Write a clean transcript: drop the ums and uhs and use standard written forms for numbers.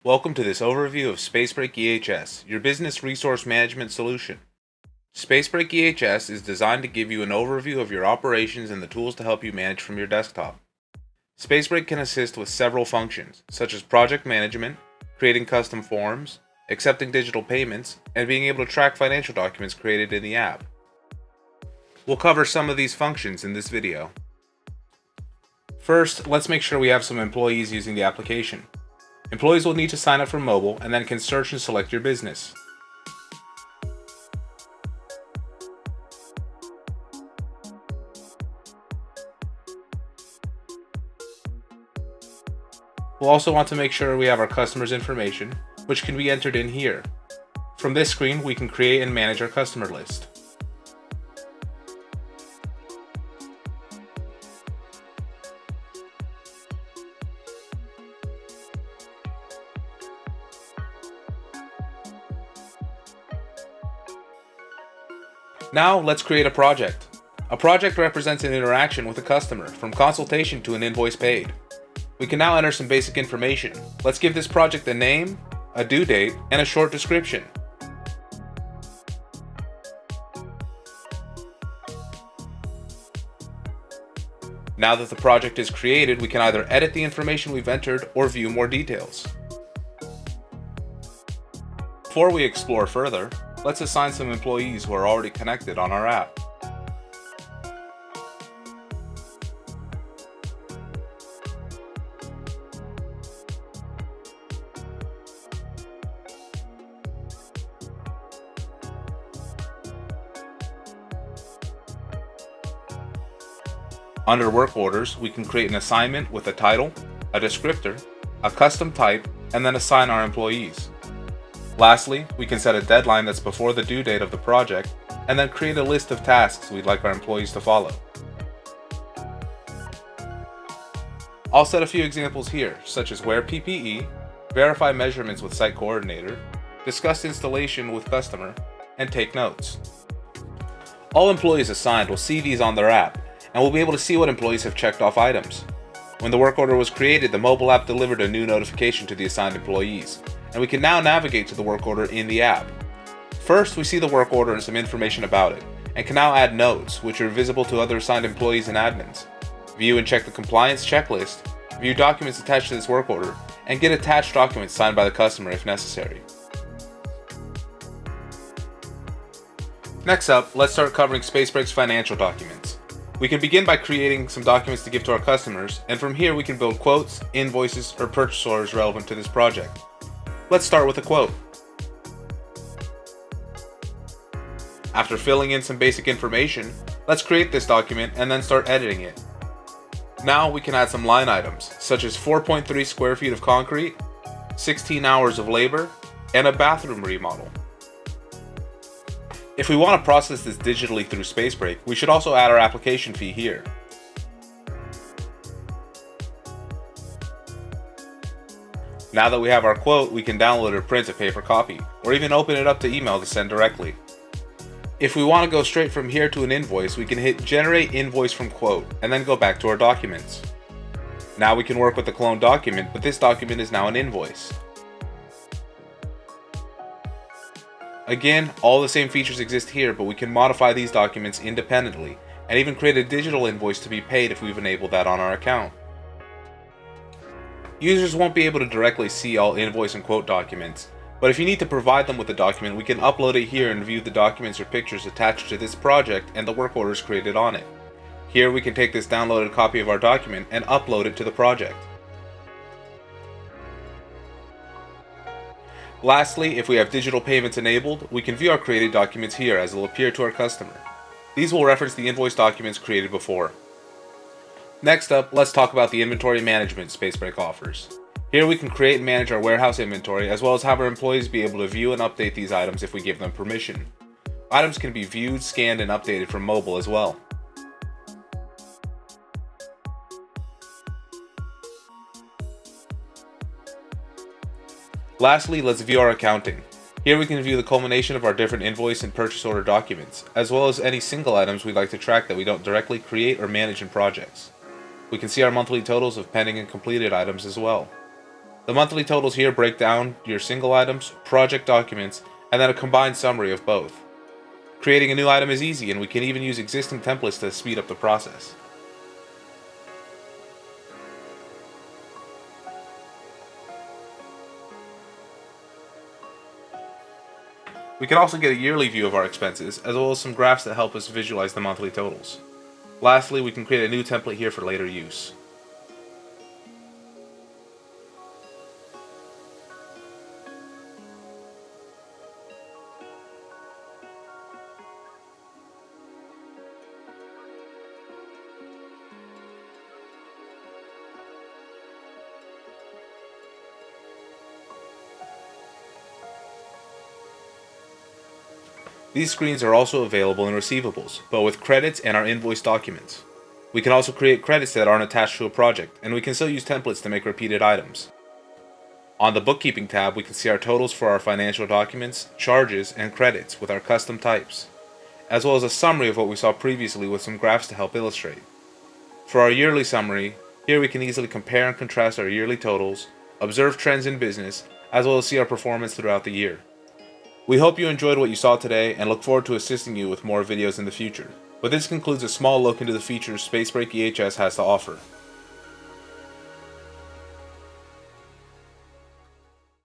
Welcome to this overview of Space Break EHS, your business resource management solution. Space Break EHS is designed to give you an overview of your operations and the tools to help you manage from your desktop. Space Break can assist with several functions, such as project management, creating custom forms, accepting digital payments, and being able to track financial documents created in the app. We'll cover some of these functions in this video. First, let's make sure we have some employees using the application. Employees will need to sign up for mobile and then can search and select your business. We'll also want to make sure we have our customers' information, which can be entered in here. From this screen, we can create and manage our customer list. Now let's create a project. A project represents an interaction with a customer, from consultation to an invoice paid. We can now enter some basic information. Let's give this project a name, a due date, and a short description. Now that the project is created, we can either edit the information we've entered or view more details. Before we explore further, let's assign some employees who are already connected on our app. Under work orders, we can create an assignment with a title, a descriptor, a custom type, and then assign our employees. Lastly, we can set a deadline that's before the due date of the project, and then create a list of tasks we'd like our employees to follow. I'll set a few examples here, such as wear PPE, verify measurements with site coordinator, discuss installation with customer, and take notes. All employees assigned will see these on their app, and we'll be able to see what employees have checked off items. When the work order was created, the mobile app delivered a new notification to the assigned employees, and we can now navigate to the work order in the app. First, we see the work order and some information about it, and can now add notes, which are visible to other assigned employees and admins. View and check the compliance checklist, view documents attached to this work order, and get attached documents signed by the customer if necessary. Next up, let's start covering Space Break's financial documents. We can begin by creating some documents to give to our customers, and from here we can build quotes, invoices, or purchase orders relevant to this project. Let's start with a quote. After filling in some basic information, let's create this document and then start editing it. Now we can add some line items, such as 4.3 square feet of concrete, 16 hours of labor, and a bathroom remodel. If we want to process this digitally through Space Break, we should also add our application fee here. Now that we have our quote, we can download or print a paper copy, or even open it up to email to send directly. If we want to go straight from here to an invoice, we can hit Generate Invoice from Quote, and then go back to our documents. Now we can work with the cloned document, but this document is now an invoice. Again, all the same features exist here, but we can modify these documents independently, and even create a digital invoice to be paid if we've enabled that on our account. Users won't be able to directly see all invoice and quote documents, but if you need to provide them with the document, we can upload it here and view the documents or pictures attached to this project and the work orders created on it. Here we can take this downloaded copy of our document and upload it to the project. Lastly, if we have digital payments enabled, we can view our created documents here as they'll appear to our customer. These will reference the invoice documents created before. Next up, let's talk about the inventory management Space Break offers. Here we can create and manage our warehouse inventory, as well as have our employees be able to view and update these items if we give them permission. Items can be viewed, scanned, and updated from mobile as well. Lastly, let's view our accounting. Here we can view the culmination of our different invoice and purchase order documents, as well as any single items we'd like to track that we don't directly create or manage in projects. We can see our monthly totals of pending and completed items as well. The monthly totals here break down your single items, project documents, and then a combined summary of both. Creating a new item is easy, and we can even use existing templates to speed up the process. We can also get a yearly view of our expenses, as well as some graphs that help us visualize the monthly totals. Lastly, we can create a new template here for later use. These screens are also available in receivables, but with credits and our invoice documents. We can also create credits that aren't attached to a project, and we can still use templates to make repeated items. On the Bookkeeping tab, we can see our totals for our financial documents, charges, and credits with our custom types, as well as a summary of what we saw previously with some graphs to help illustrate. For our yearly summary, here we can easily compare and contrast our yearly totals, observe trends in business, as well as see our performance throughout the year. We hope you enjoyed what you saw today and look forward to assisting you with more videos in the future. But this concludes a small look into the features Space Break EHS has to offer.